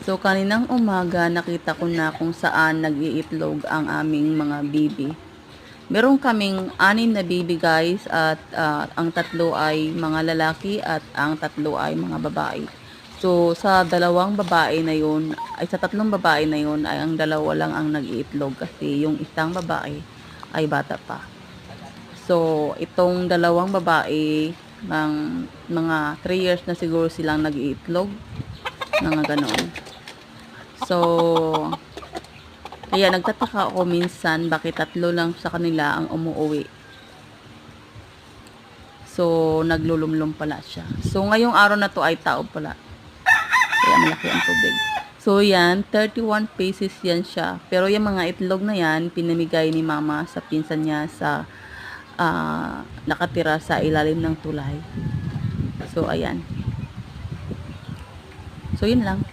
So, kaninang umaga, nakita ko na kung saan nag-iitlog ang aming mga bibi. Meron kaming 6 na bibi guys at ang 3 ay mga lalaki at ang 3 ay mga babae. So, sa 2 babae na yun, ay sa 3 babae na yun ay ang 2 lang ang nag-iitlog kasi yung isang babae ay bata pa. So, itong 2 babae ng mga 3 years na siguro silang nag-iitlog, mga ganon. So, kaya nagtataka ako minsan bakit 3 lang sa kanila ang umuwi. So, naglulumlum pala siya. So, ngayong araw na to ay tao pala. Kaya malaki ang tubig. So, yan, 31 pesos yan siya. Pero yung mga itlog na yan, pinamigay ni mama sa pinsan niya sa nakatira sa ilalim ng tulay. So, ayan. So, yun lang.